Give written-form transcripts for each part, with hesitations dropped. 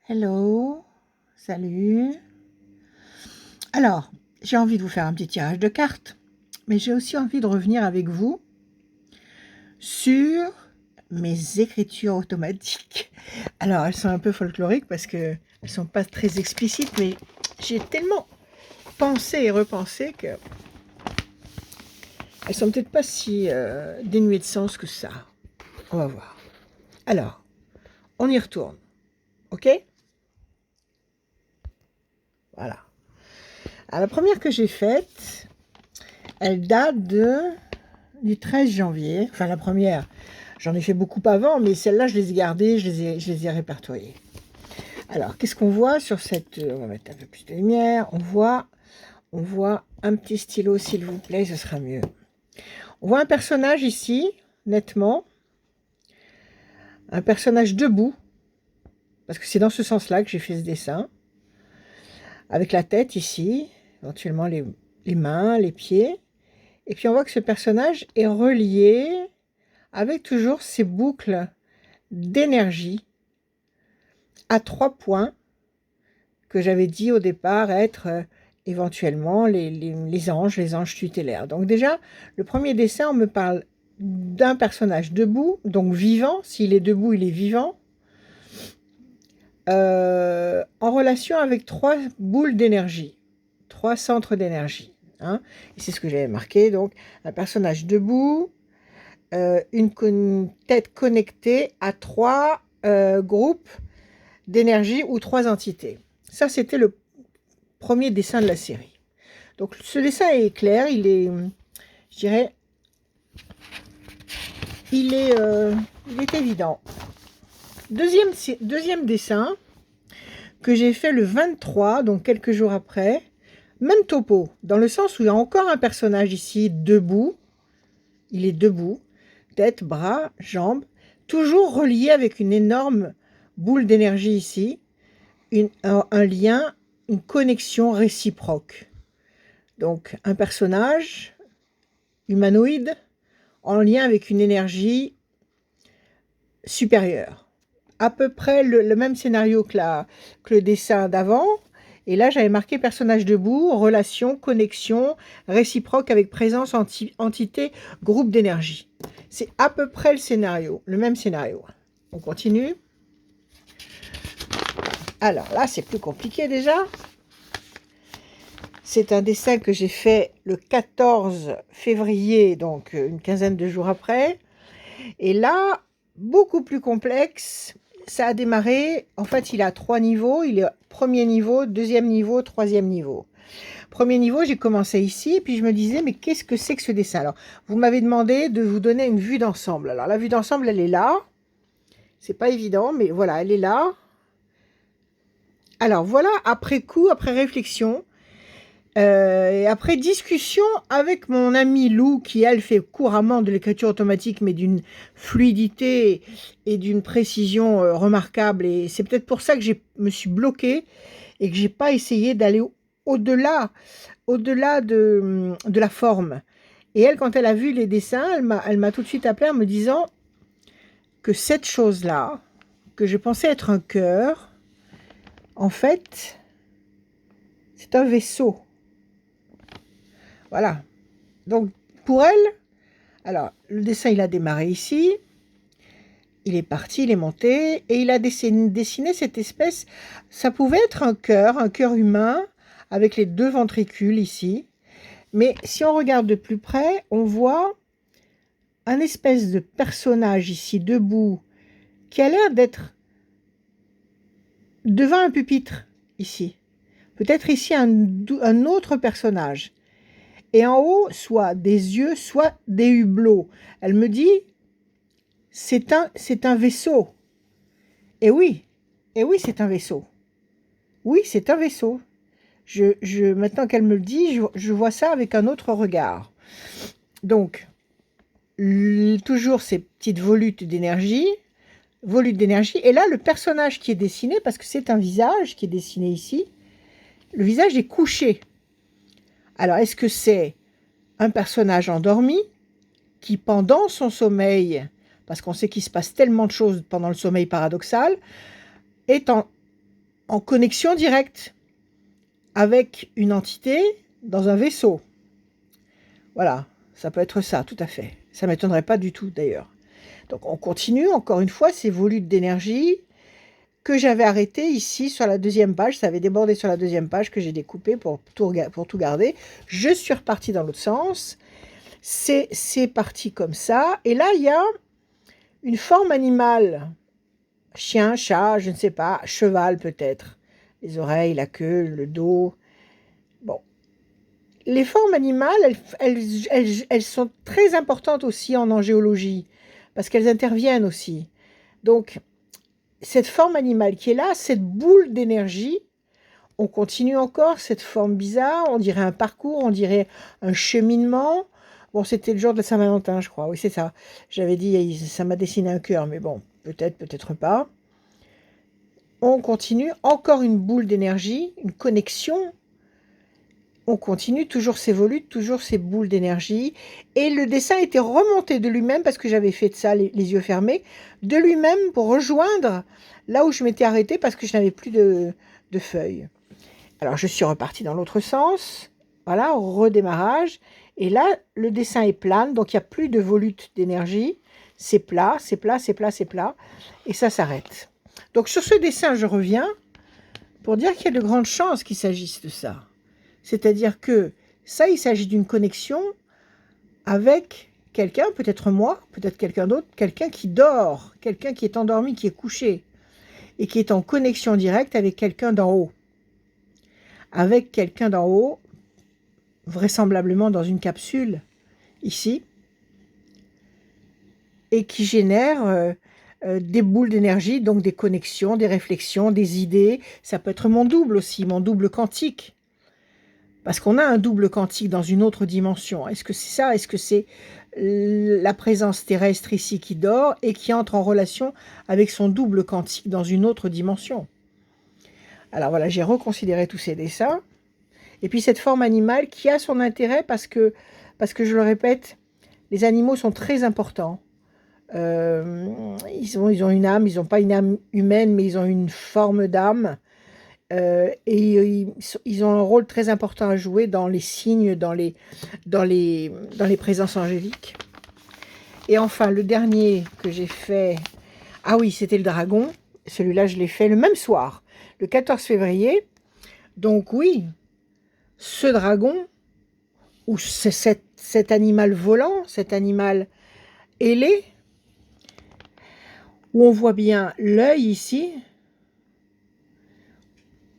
Hello, salut. Alors, j'ai envie de vous faire un petit tirage de cartes, mais j'ai aussi envie de revenir avec vous sur mes écritures automatiques. Alors, elles sont un peu folkloriques parce qu'elles ne sont pas très explicites, mais j'ai tellement pensé et repensé que elles sont peut-être pas si dénuées de sens que ça. On va voir. Alors, on y retourne, ok? Voilà. Alors, la première que j'ai faite, elle date du 13 janvier. Enfin, la première, j'en ai fait beaucoup avant, mais celle-là, je les ai gardées, je les ai répertoriées. Alors, qu'est-ce qu'on voit sur cette... On va mettre un peu plus de lumière. On voit un petit stylo, s'il vous plaît, ce sera mieux. On voit un personnage ici, nettement. Un personnage debout, parce que c'est dans ce sens-là que j'ai fait ce dessin. Avec la tête ici, éventuellement les mains, les pieds. Et puis on voit que ce personnage est relié avec toujours ces boucles d'énergie à 3 points que j'avais dit au départ être éventuellement les anges tutélaires. Donc déjà, le premier dessin, on me parle d'un personnage debout, donc vivant. S'il est debout, il est vivant. En relation avec 3 boules d'énergie, 3 centres d'énergie. Hein. Et c'est ce que j'avais marqué. Donc, un personnage debout, une tête connectée à 3 groupes d'énergie ou 3 entités. Ça, c'était le premier dessin de la série. Donc, ce dessin est clair, il est, je dirais, il est évident. Deuxième dessin que j'ai fait le 23, donc quelques jours après. Même topo, dans le sens où il y a encore un personnage ici, debout. Il est debout, tête, bras, jambes, toujours relié avec une énorme boule d'énergie ici, un lien, une connexion réciproque. Donc, un personnage humanoïde en lien avec une énergie supérieure. À peu près le même scénario que le dessin d'avant. Et là, j'avais marqué personnage debout, relation, connexion, réciproque avec présence, entité, groupe d'énergie. C'est à peu près le scénario, le même scénario. On continue. Alors là, c'est plus compliqué déjà. C'est un dessin que j'ai fait le 14 février, donc une quinzaine de jours après. Et là, beaucoup plus complexe. Ça a démarré, en fait, il a 3 niveaux. Il est premier niveau, deuxième niveau, troisième niveau. Premier niveau, j'ai commencé ici, et puis je me disais, mais qu'est-ce que c'est que ce dessin? Alors, vous m'avez demandé de vous donner une vue d'ensemble. Alors, la vue d'ensemble, elle est là. C'est pas évident, mais voilà, elle est là. Alors, voilà, après coup, après réflexion, et après discussion avec mon amie Lou, qui elle fait couramment de l'écriture automatique, mais d'une fluidité et d'une précision remarquable. Et c'est peut-être pour ça que je me suis bloquée et que j'ai pas essayé d'aller au-delà de la forme. Et elle, quand elle a vu les dessins, elle m'a tout de suite appelé en me disant que cette chose-là, que je pensais être un cœur, en fait, c'est un vaisseau. Voilà. Donc, pour elle, alors, le dessin, il a démarré ici. Il est parti, il est monté, et il a dessiné cette espèce. Ça pouvait être un cœur humain, avec les 2 ventricules ici. Mais si on regarde de plus près, on voit un espèce de personnage ici, debout, qui a l'air d'être devant un pupitre, ici. Peut-être ici un autre personnage. Et en haut, soit des yeux, soit des hublots. Elle me dit, c'est un vaisseau. Et oui, c'est un vaisseau. Oui, c'est un vaisseau. Maintenant qu'elle me le dit, je vois ça avec un autre regard. Donc, toujours ces petites volutes d'énergie. Et là, le personnage qui est dessiné, parce que c'est un visage qui est dessiné ici, le visage est couché. Alors, est-ce que c'est un personnage endormi qui, pendant son sommeil, parce qu'on sait qu'il se passe tellement de choses pendant le sommeil paradoxal, est en connexion directe avec une entité dans un vaisseau. Voilà, ça peut être ça, tout à fait. Ça ne m'étonnerait pas du tout d'ailleurs. Donc on continue, encore une fois, ces volutes d'énergie que j'avais arrêté ici sur la deuxième page. Ça avait débordé sur la deuxième page que j'ai découpé pour tout garder. Je suis repartie dans l'autre sens. C'est parti comme ça. Et là, il y a une forme animale. Chien, chat, je ne sais pas, cheval peut-être. Les oreilles, la queue, le dos. Bon. Les formes animales, elles sont très importantes aussi en angéologie, parce qu'elles interviennent aussi. Donc, cette forme animale qui est là, cette boule d'énergie, on continue encore, cette forme bizarre, on dirait un parcours, on dirait un cheminement. Bon, c'était le jour de la Saint-Valentin, je crois, oui, c'est ça. J'avais dit, ça m'a dessiné un cœur, mais bon, peut-être, peut-être pas. On continue, encore une boule d'énergie, une connexion. On continue, toujours ces volutes, toujours ces boules d'énergie. Et le dessin était remonté de lui-même, parce que j'avais fait de ça, les yeux fermés, de lui-même pour rejoindre là où je m'étais arrêtée, parce que je n'avais plus de feuilles. Alors, je suis repartie dans l'autre sens. Voilà, redémarrage. Et là, le dessin est plane, donc il n'y a plus de volutes d'énergie. C'est plat, c'est plat, c'est plat, c'est plat. Et ça s'arrête. Donc, sur ce dessin, je reviens pour dire qu'il y a de grandes chances qu'il s'agisse de ça. C'est-à-dire que ça, il s'agit d'une connexion avec quelqu'un, peut-être moi, peut-être quelqu'un d'autre, quelqu'un qui dort, quelqu'un qui est endormi, qui est couché, et qui est en connexion directe avec quelqu'un d'en haut. Avec quelqu'un d'en haut, vraisemblablement dans une capsule, ici, et qui génère des boules d'énergie, donc des connexions, des réflexions, des idées. Ça peut être mon double aussi, mon double quantique. Parce qu'on a un double quantique dans une autre dimension. Est-ce que c'est ça? Est-ce que c'est la présence terrestre ici qui dort et qui entre en relation avec son double quantique dans une autre dimension? Alors voilà, j'ai reconsidéré tous ces dessins. Et puis cette forme animale qui a son intérêt parce que je le répète, les animaux sont très importants. Ils ont une âme, ils n'ont pas une âme humaine, mais ils ont une forme d'âme. Et ils ont un rôle très important à jouer dans les signes, dans les présences angéliques. Et enfin, le dernier que j'ai fait, ah oui, c'était le dragon. Celui-là, je l'ai fait le même soir, le 14 février. Donc oui, ce dragon, ou cet animal volant, cet animal ailé, où on voit bien l'œil ici,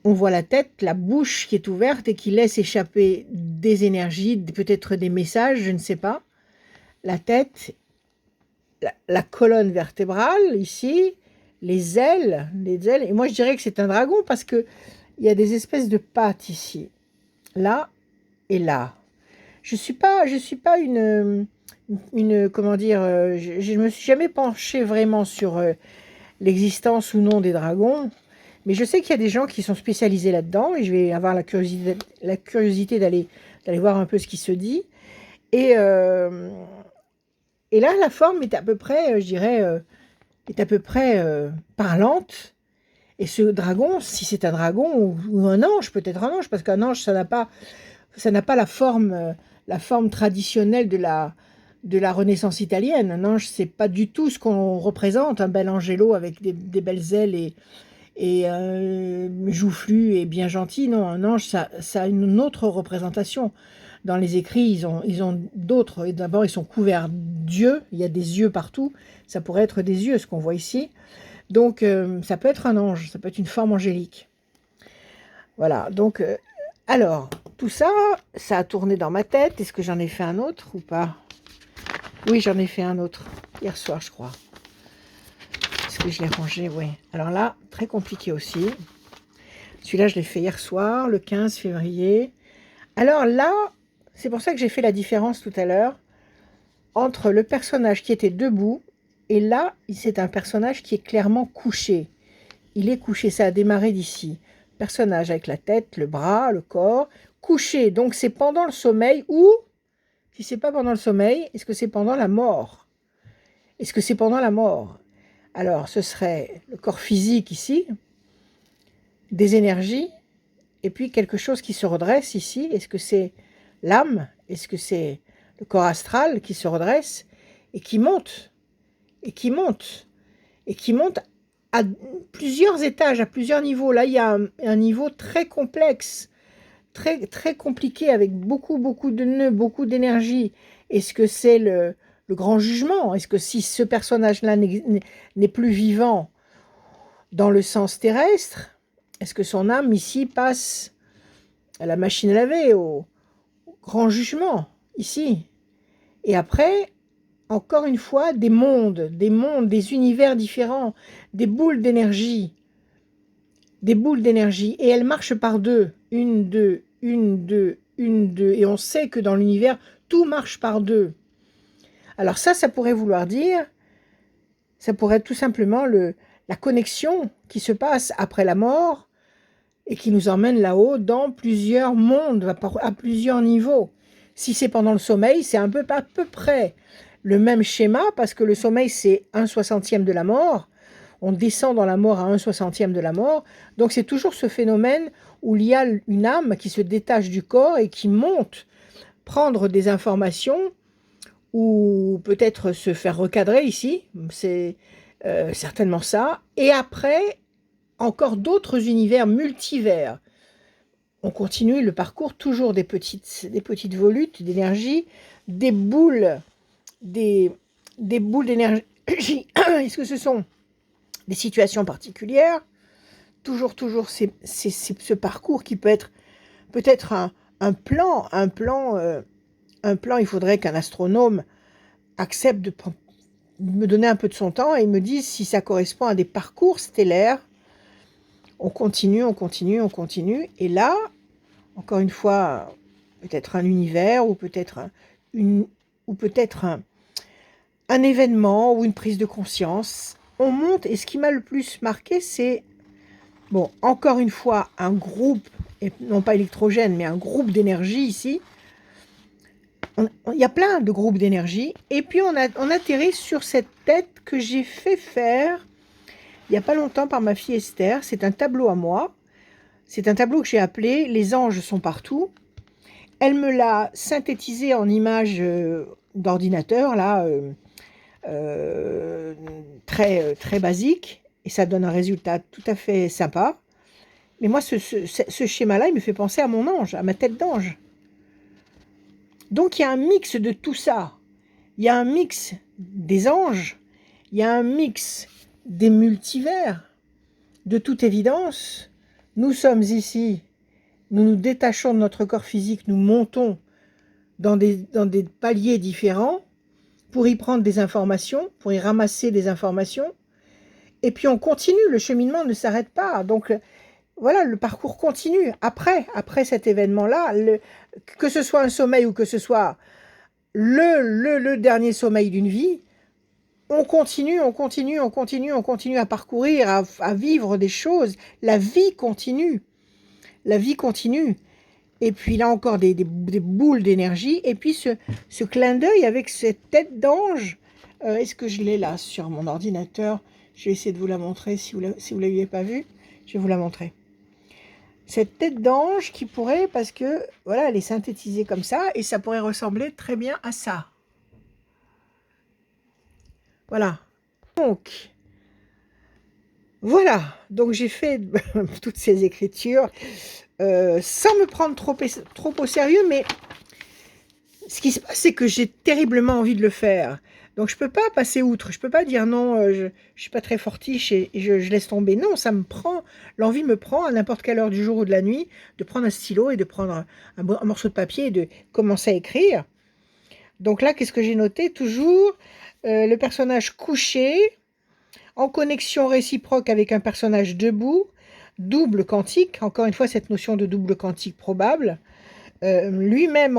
on voit la tête, la bouche qui est ouverte et qui laisse échapper des énergies, peut-être des messages, je ne sais pas. La tête, la colonne vertébrale ici, les ailes. Et moi, je dirais que c'est un dragon parce qu'il y a des espèces de pattes ici, là et là. Je suis pas une comment dire, je ne me suis jamais penchée vraiment sur l'existence ou non des dragons. Mais je sais qu'il y a des gens qui sont spécialisés là-dedans et je vais avoir la curiosité d'aller voir un peu ce qui se dit. Et là, la forme est à peu près, je dirais, parlante. Et ce dragon, si c'est un dragon ou un ange, peut-être un ange, parce qu'un ange, ça n'a pas la forme traditionnelle de la Renaissance italienne. Un ange, c'est pas du tout ce qu'on représente, un bel angelo avec des belles ailes et joufflu et bien gentil. Non, un ange, ça a une autre représentation. Dans les écrits, ils ont d'autres. D'abord, ils sont couverts d'yeux. Il y a des yeux partout. Ça pourrait être des yeux, ce qu'on voit ici. Donc, ça peut être un ange. Ça peut être une forme angélique. Voilà. Donc, alors, tout ça, ça a tourné dans ma tête. Est-ce que j'en ai fait un autre ou pas? Oui, j'en ai fait un autre. Hier soir, je crois. Est-ce que je l'ai rangé? Oui. Alors là, très compliqué aussi. Celui-là, je l'ai fait hier soir, le 15 février. Alors là, c'est pour ça que j'ai fait la différence tout à l'heure entre le personnage qui était debout et là, c'est un personnage qui est clairement couché. Il est couché, ça a démarré d'ici. Personnage avec la tête, le bras, le corps, couché. Donc c'est pendant le sommeil ou, si c'est pas pendant le sommeil, est-ce que c'est pendant la mort? Est-ce que c'est pendant la mort? Alors, ce serait le corps physique ici, des énergies, et puis quelque chose qui se redresse ici. Est-ce que c'est l'âme? Est-ce que c'est le corps astral qui se redresse et qui monte, et qui monte, et qui monte à plusieurs étages, à plusieurs niveaux. Là, il y a un niveau très complexe, très, très compliqué, avec beaucoup, beaucoup de nœuds, beaucoup d'énergie. Est-ce que c'est le grand jugement? Est-ce que si ce personnage-là n'est plus vivant dans le sens terrestre, est-ce que son âme ici passe à la machine à laver, au grand jugement, ici? Et après, encore une fois, des mondes, des univers différents, des boules d'énergie, et elles marchent par deux, une, deux, une, deux, une, deux, et on sait que dans l'univers, tout marche par deux. Alors ça pourrait vouloir dire, ça pourrait être tout simplement la connexion qui se passe après la mort et qui nous emmène là-haut dans plusieurs mondes, à plusieurs niveaux. Si c'est pendant le sommeil, c'est à peu près le même schéma, parce que le sommeil, c'est 1/60e de la mort. On descend dans la mort à 1/60e de la mort. Donc c'est toujours ce phénomène où il y a une âme qui se détache du corps et qui monte prendre des informations, ou peut-être se faire recadrer ici. C'est certainement ça. Et après, encore d'autres univers multivers. On continue le parcours, toujours des petites volutes d'énergie, des boules d'énergie. Est-ce que ce sont des situations particulières? Toujours ce parcours qui peut être peut-être un plan. Il faudrait qu'un astronome accepte de me donner un peu de son temps et me dise si ça correspond à des parcours stellaires. On continue, et là, encore une fois, peut-être un univers, ou peut-être un événement, ou une prise de conscience. On monte, et ce qui m'a le plus marqué, c'est, bon, encore une fois, un groupe, et non pas électrogène, mais un groupe d'énergie ici. Il y a plein de groupes d'énergie, et puis on atterrit sur cette tête que j'ai fait faire il n'y a pas longtemps par ma fille Esther. C'est un tableau à moi. C'est un tableau que j'ai appelé « Les anges sont partout ». Elle me l'a synthétisé en images d'ordinateur, là, très, très basique. Et ça donne un résultat tout à fait sympa. Mais moi, ce schéma-là, il me fait penser à mon ange, à ma tête d'ange. Donc, il y a un mix de tout ça. Il y a un mix des anges. Il y a un mix des multivers. De toute évidence, nous sommes ici, nous nous détachons de notre corps physique, nous montons dans des paliers différents pour y prendre des informations, pour y ramasser des informations, et puis on continue, le cheminement ne s'arrête pas. Donc voilà, le parcours continue. Après cet événement-là, que ce soit un sommeil ou que ce soit le dernier sommeil d'une vie, on continue à parcourir, à vivre des choses. La vie continue. Et puis là encore, des boules d'énergie. Et puis ce clin d'œil avec cette tête d'ange. Est-ce que je l'ai là sur mon ordinateur? Je vais essayer de vous la montrer si vous ne l'aviez pas vue. Je vais vous la montrer. Cette tête d'ange qui pourrait, parce que voilà, elle est synthétisée comme ça, et ça pourrait ressembler très bien à ça. Voilà. Donc, voilà. Donc j'ai fait toutes ces écritures sans me prendre trop au sérieux, mais ce qui se passe, c'est que j'ai terriblement envie de le faire. Donc je peux pas passer outre, je peux pas dire non, je suis pas très fortiche et je laisse tomber. Non, ça me prend, l'envie me prend à n'importe quelle heure du jour ou de la nuit de prendre un stylo et de prendre un morceau de papier et de commencer à écrire. Donc là, qu'est-ce que j'ai noté? Toujours le personnage couché, en connexion réciproque avec un personnage debout, double quantique, encore une fois cette notion de double quantique probable, lui-même